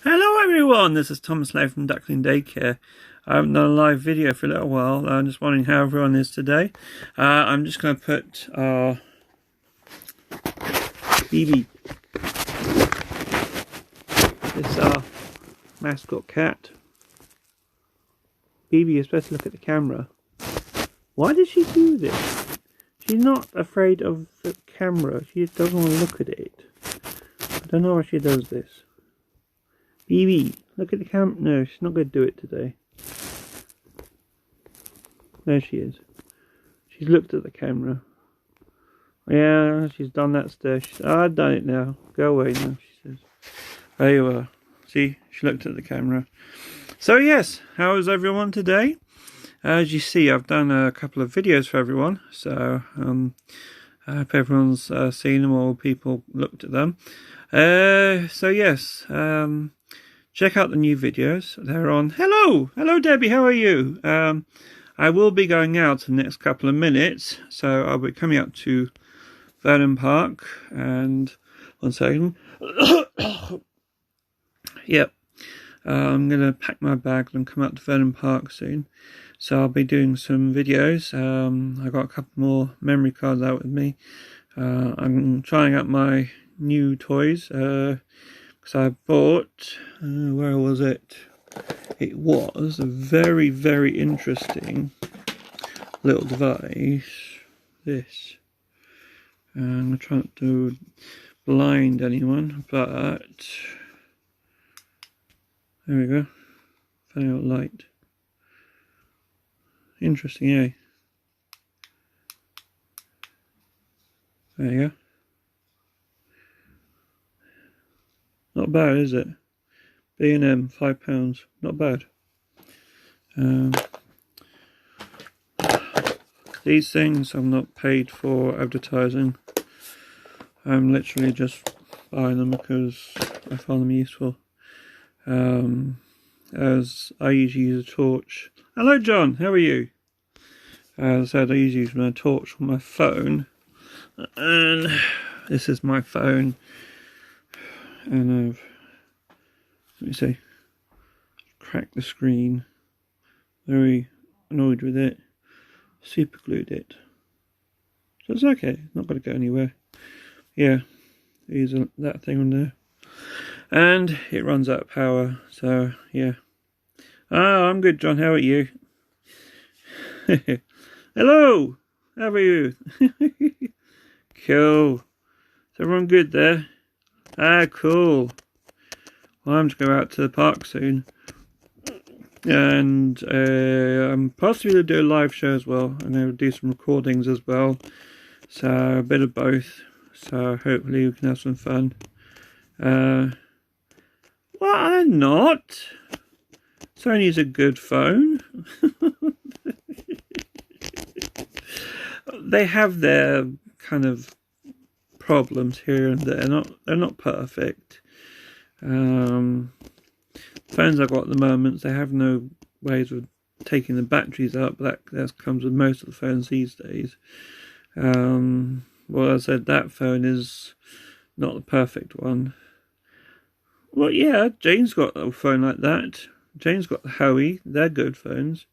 Hello everyone, this is Thomas Lowe from Duckling Daycare. I haven't done a live video for a little while. I'm just wondering how everyone is today. I'm just going to put our BB, this is our mascot cat. BB, you're supposed to look at the camera. Why does she do this? She's not afraid of the camera, she doesn't want to look at it. I don't know why she does this. BB, look at the camera. No, she's not going to do it today. There she is. She's looked at the camera. Yeah, she's done that stare. I've done it now. Go away now, she says. There you are. See, she looked at the camera. So yes, how is everyone today? As you see, I've done a couple of videos for everyone. So I hope everyone's seen them or people looked at them. So yes, check out the new videos. They're on. Hello Debbie, how are you? I will be going out in the next couple of minutes, so I'll be coming out to Vernon Park. And 1 second. Yep. I'm going to pack my bag and come out to Vernon Park soon. So I'll be doing some videos. I got a couple more memory cards out with me. I'm trying out my new toys. Because I bought, where was it? It was a very, very interesting little device. This. I'm going to try not to blind anyone, but there we go. Funny little light. Interesting, eh? There you go. Not bad, is it? B&M, £5. Not bad. These things I'm not paid for advertising. I'm literally just buying them because I find them useful. As I usually use a torch. Hello John, how are you? As I said, I usually use my torch on my phone. And this is my phone. And I've, let me see, cracked the screen, very annoyed with it, super glued it, so it's okay, not going to go anywhere. Yeah, use that thing on there, and it runs out of power, so yeah. I'm good John, how are you? Hello, how are you? Cool, is everyone good there? Cool. Well, I'm to go out to the park soon, and I'm possibly going to do a live show as well. I'm going to do some recordings as well, so a bit of both. So hopefully we can have some fun. Why not? Sony's a good phone. They have their kind of problems here and there. They're not perfect. Phones I've got at the moment, they have no ways of taking the batteries up. That comes with most of the phones these days. Well, as I said, that phone is not the perfect one. Well, yeah, Jane's got a phone like that. Jane's got the Howie. They're good phones.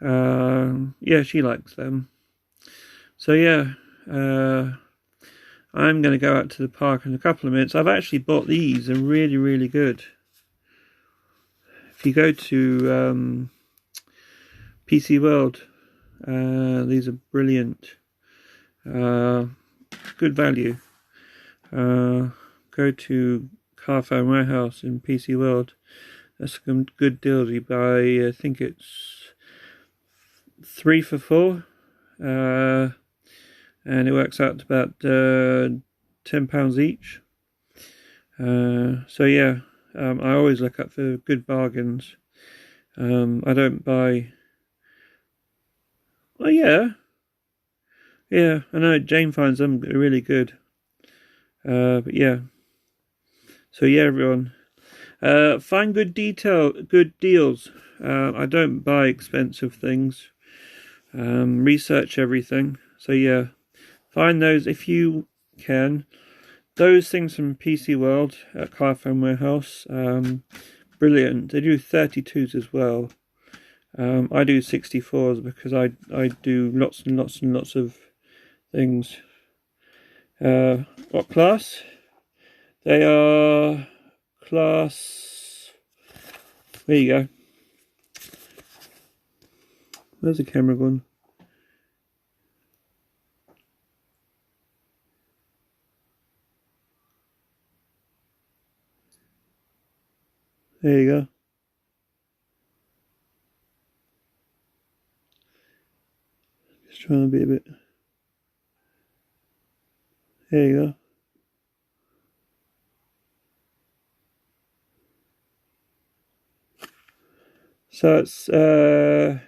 Yeah, she likes them. So yeah, I'm going to go out to the park in a couple of minutes. I've actually bought these. They're really, really good. If you go to PC World, these are brilliant. Good value. Go to Carphone Warehouse in PC World. That's a good deal. You buy, I think it's 3 for £4. And it works out to about £10 each. So yeah, I always look up for good bargains. I don't buy. Well, yeah, I know Jane finds them really good. But yeah. So yeah, everyone, find good deals. I don't buy expensive things. Research everything. So yeah. Find those if you can. those things from PC World at Carphone Warehouse, brilliant. They do 32s as well. I do 64s because I do lots and lots and lots of things. What class? They are class. There you go. Where's the camera gone? There you go. Just trying to be a bit. There you go. So it's 3U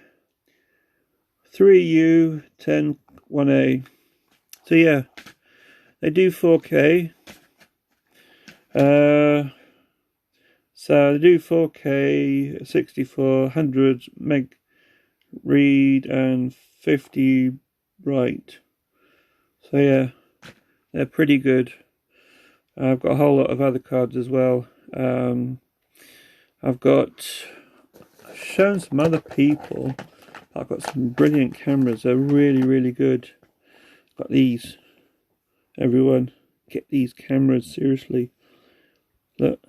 101A. So yeah, they do 4K. So they do 4K, 64, 100 meg read and 50 write. So yeah, they're pretty good. I've got a whole lot of other cards as well. I've shown some other people. I've got some brilliant cameras. They're really, really good. Got these. Everyone, get these cameras, seriously. Look,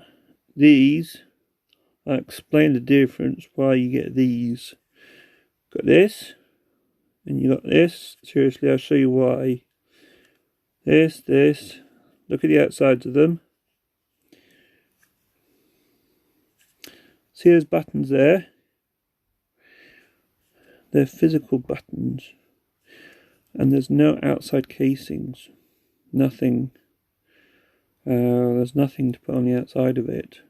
these. I'll explain the difference why you get these. Got this, and you got this. Seriously, I'll show you why. This. Look at the outsides of them. See those buttons there? They're physical buttons. And there's no outside casings. Nothing. There's nothing to put on the outside of it.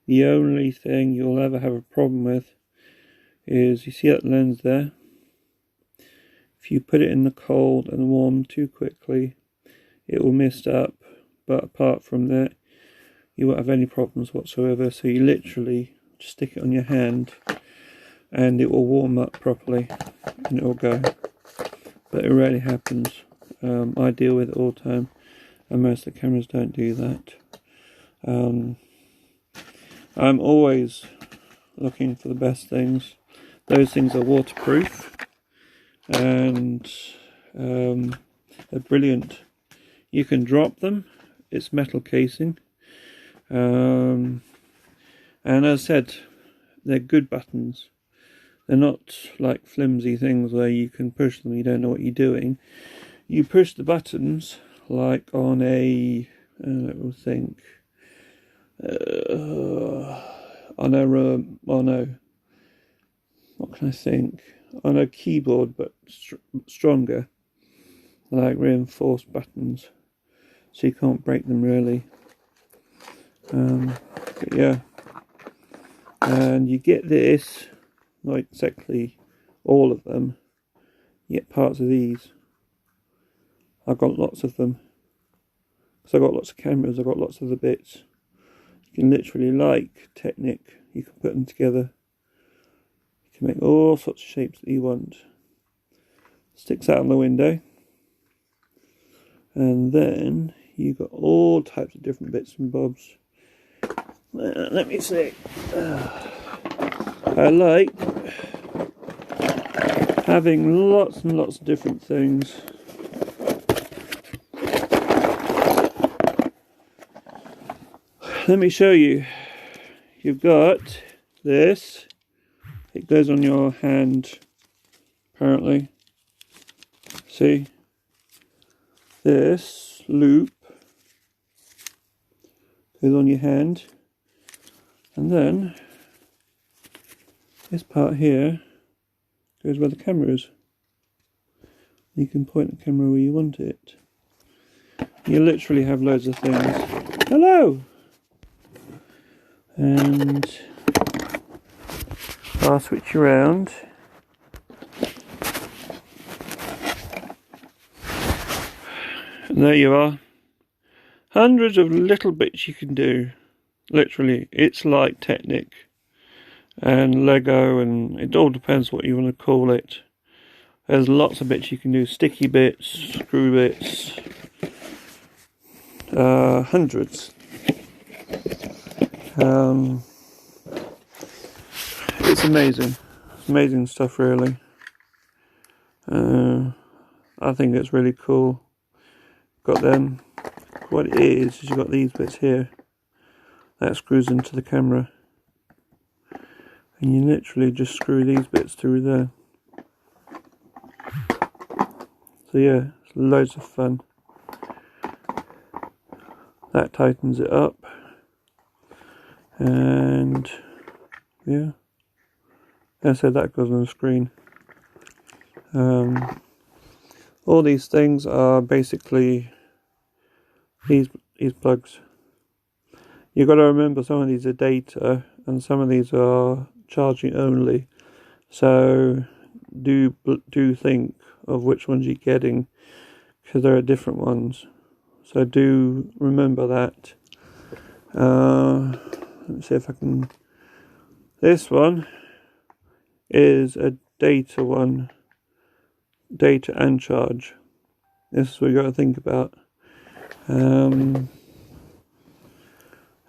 The only thing you'll ever have a problem with is, you see that lens there? If you put it in the cold and warm too quickly, it will mist up. But apart from that, you won't have any problems whatsoever. So you literally just stick it on your hand and it will warm up properly and it will go. But it rarely happens. I deal with it all the time, and most of the cameras don't do that. I'm always looking for the best things. Those things are waterproof and they're brilliant. You can drop them. It's metal casing. And as I said, they're good buttons. They're not like flimsy things where you can push them, you don't know what you're doing. You push the buttons like on a, what can I think? On a keyboard, but stronger, like reinforced buttons, so you can't break them really. But yeah, and you get this, not exactly all of them, you get parts of these. I've got lots of them, because I've got lots of cameras, I've got lots of the bits. You can literally, like Technic, you can put them together. You can make all sorts of shapes that you want. Sticks out on the window. And then you've got all types of different bits and bobs. Let me see. I like having lots and lots of different things. Let me show you. You've got this. It goes on your hand, apparently. See? This loop goes on your hand. And then this part here goes where the camera is. You can point the camera where you want it. You literally have loads of things. Hello! And I'll switch around. And there you are. Hundreds of little bits you can do. Literally, it's like Technic and Lego, and it all depends what you want to call it. There's lots of bits you can do. Sticky bits, screw bits, hundreds. It's amazing stuff, really. I think it's really cool. Got them. What it is you've got these bits here that screws into the camera, and you literally just screw these bits through there. So yeah, it's loads of fun. That tightens it up, and yeah, as I said, that goes on the screen. All these things are basically these plugs. You've got to remember, some of these are data and some of these are charging only. So do think of which ones you're getting, because there are different ones. So do remember that. Let me see if I can. This one is a data one, data and charge. This is what you got to think about.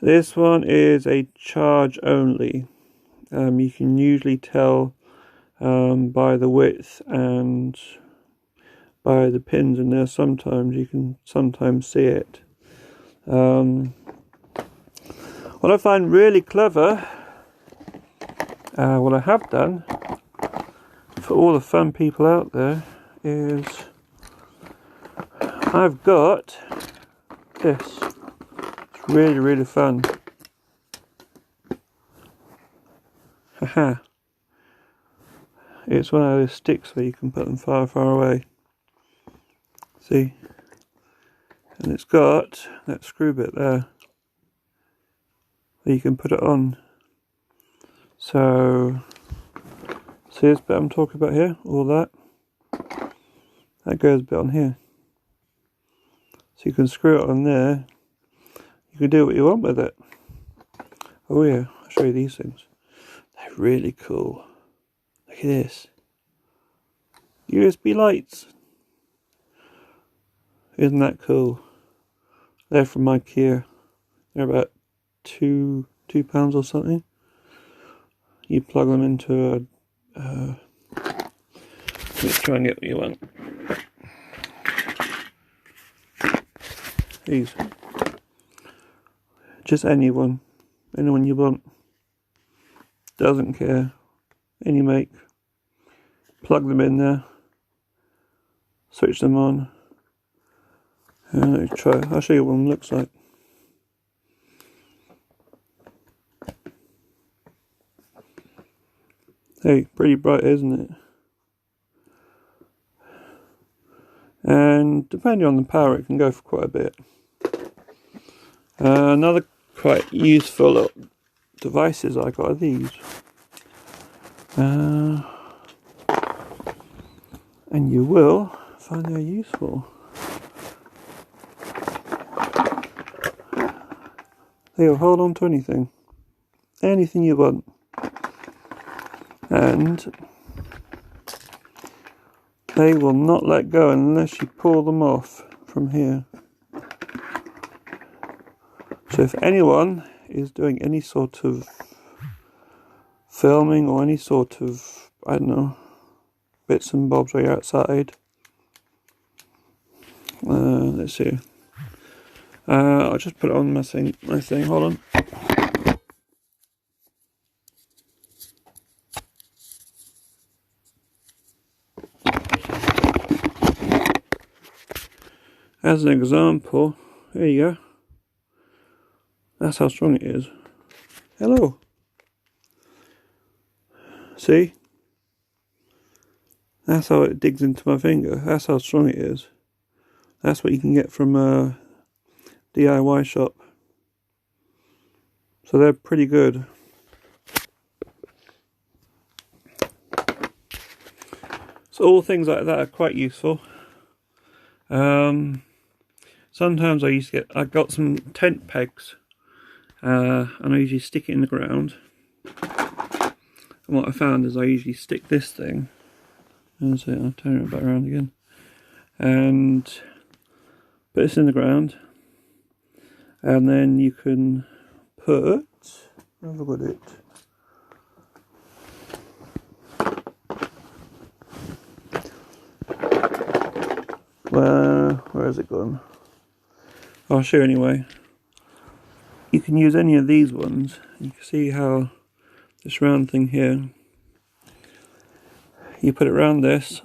This one is a charge only. You can usually tell by the width and by the pins in there. Sometimes you can see it. What I find really clever, what I have done for all the fun people out there, is I've got this. It's really fun. Haha. It's one of those sticks where you can put them far away. See? And it's got that screw bit there where you can put it on. So, see this bit I'm talking about here? All that goes a bit on here. So you can screw it on there. You can do what you want with it. Oh yeah, I'll show you these things. They're really cool. Look at this. USB lights. Isn't that cool? They're from IKEA. They're about £2 or something. You plug them into a... let's try and get what you want. These. Just anyone you want. Doesn't care. Any make. Plug them in there. Switch them on. And let me try. I'll show you what one looks like. Hey, pretty bright, isn't it? And depending on the power, it can go for quite a bit. Another quite useful devices I got are these. And you will find they're useful. They'll hold on to anything you want, and they will not let go unless you pull them off from here. So if anyone is doing any sort of filming or any sort of, I don't know, bits and bobs while you're outside, let's see. I'll just put it on my thing. Hold on. As an example, there you go. That's how strong it is. Hello. See? That's how it digs into my finger. That's how strong it is. That's what you can get from a DIY shop. So they're pretty good. So all things like that are quite useful. Sometimes I got some tent pegs, and I usually stick it in the ground. And what I found is I usually stick this thing, and so I'll turn it back around again, and put this in the ground, And then you can put, have a look at it. Where has it gone? I'll show you anyway. You can use any of these ones. You can see how this round thing here, you put it around this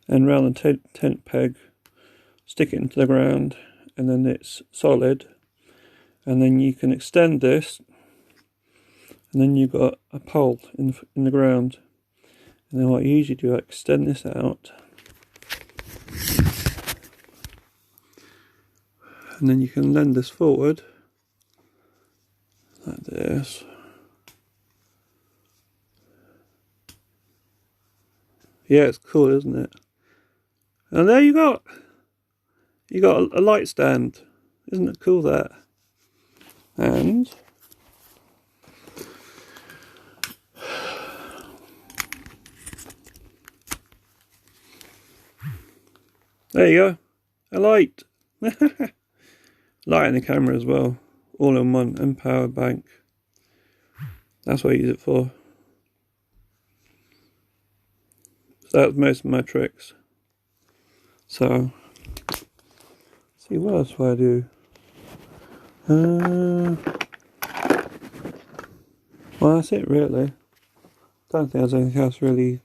and round the tent peg, stick it into the ground, and then it's solid. And then you can extend this, and then you've got a pole in the ground. And then what you usually do, I extend this out, and then you can lend this forward like this. Yeah, it's cool, isn't it? And there you got a light stand. Isn't it cool, that? And there you go, a light. Light in the camera as well, all in one, and power bank. That's what I use it for. So that's most of my tricks. So, see what else do I do? Well, that's it really. Don't think there's anything else really.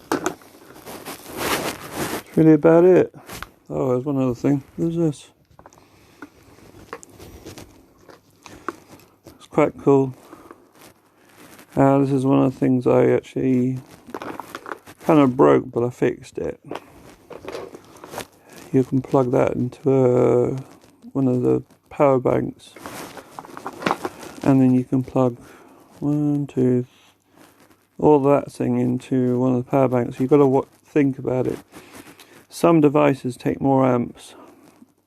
That's really about it. Oh, there's one other thing. What's this? It's quite cool. This is one of the things I actually kind of broke, but I fixed it. You can plug that into one of the power banks, and then you can plug all that thing into one of the power banks. You've got to think about it. Some devices take more amps,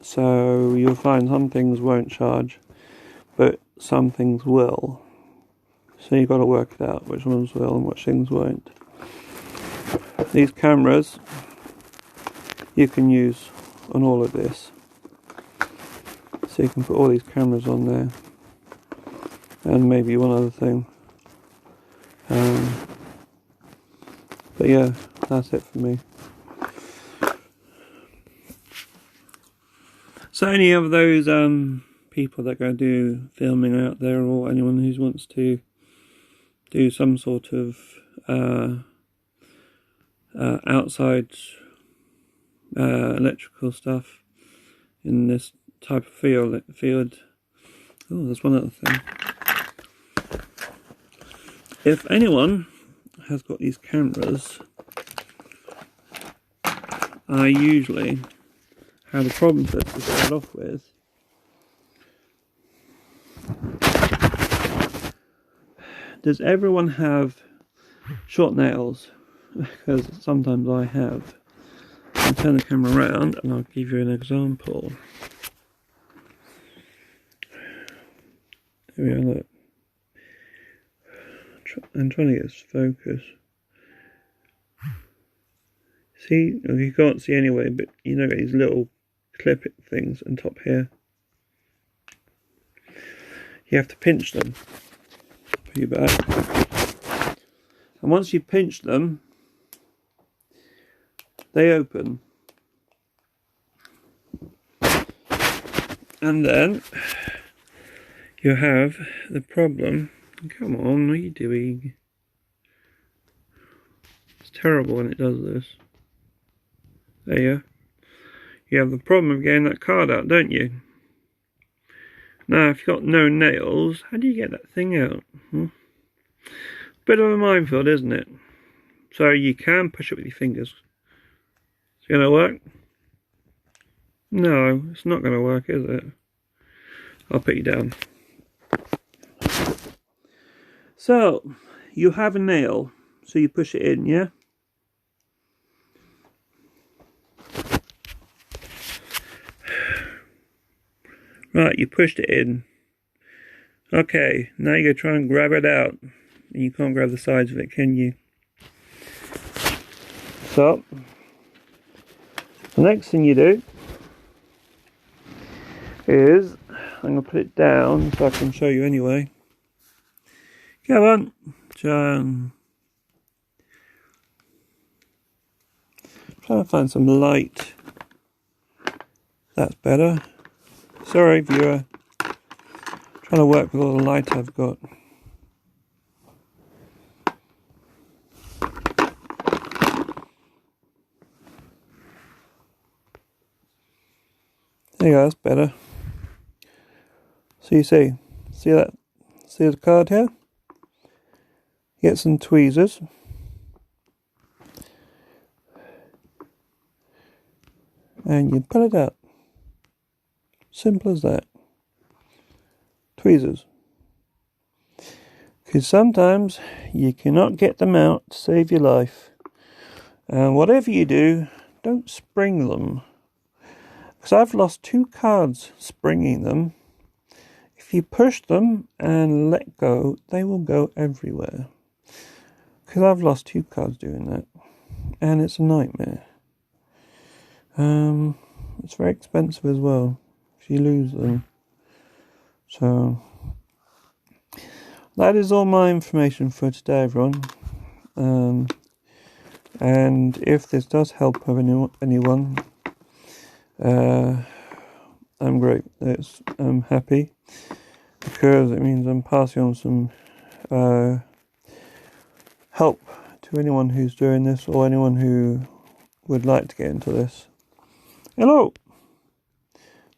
so you'll find some things won't charge, but some things will. So you've got to work it out, which ones will and which things won't. These cameras you can use on all of this. So you can put all these cameras on there, and maybe one other thing. But yeah, that's it for me. So any of those people that go do filming out there, or anyone who wants to do some sort of outside electrical stuff in this type of field. Oh, there's one other thing. If anyone has got these cameras, I usually have a problem first to start off with. Does everyone have short nails? Because sometimes I have. I'll turn the camera around and I'll give you an example. Here we are, look. I'm trying to get this focus. See, you can't see anyway, but you know these little clip things on top here. You have to pinch them. Put you back. And once you pinch them, they open. And then you have the problem. Come on, what are you doing? It's terrible when it does this. There you go. You have the problem of getting that card out, don't you? Now, if you've got no nails, how do you get that thing out? Bit of a minefield, isn't it? So you can push it with your fingers. It's going to work? No, it's not going to work, is it? I'll put you down. So, you have a nail, so you push it in, yeah? Right, you pushed it in. Okay, now you go try and grab it out. You can't grab the sides of it, can you? So, the next thing you do is, I'm going to put it down so I can show you anyway. Come on, John. Trying to find some light. That's better. Sorry, viewer. Trying to work with all the light I've got. There you go, that's better. So you see that? See the card here? Get some tweezers. And you pull it out. Simple as that. Tweezers. Because sometimes you cannot get them out to save your life. And whatever you do, don't spring them. Because I've lost 2 cards springing them. If you push them and let go, they will go everywhere. Because I've lost 2 cards doing that. And it's a nightmare. It's very expensive as well if you lose them. So that is all my information for today, everyone. And if this does help anyone, I'm great. I'm happy because it means I'm passing on some help to anyone who's doing this or anyone who would like to get into this. Hello!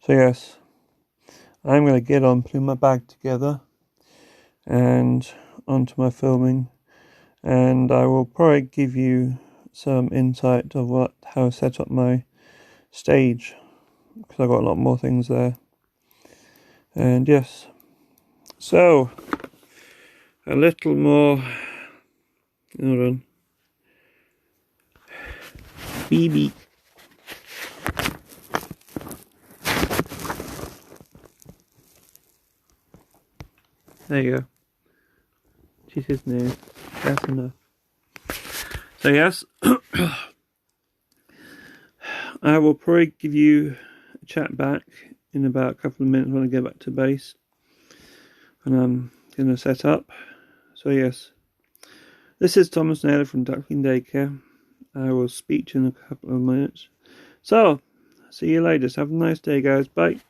So yes, I'm going to get on putting my bag together and onto my filming, and I will probably give you some insight of how I set up my stage, because I've got a lot more things there. And yes, so a little more, hold on, BB. There you go. She says no. That's enough. So yes, I will probably give you a chat back in about a couple of minutes when I get back to base. And I'm going to set up. So yes, this is Thomas Naylor from Duckling Daycare. I will speak to you in a couple of minutes. So, see you later. Have a nice day, guys. Bye.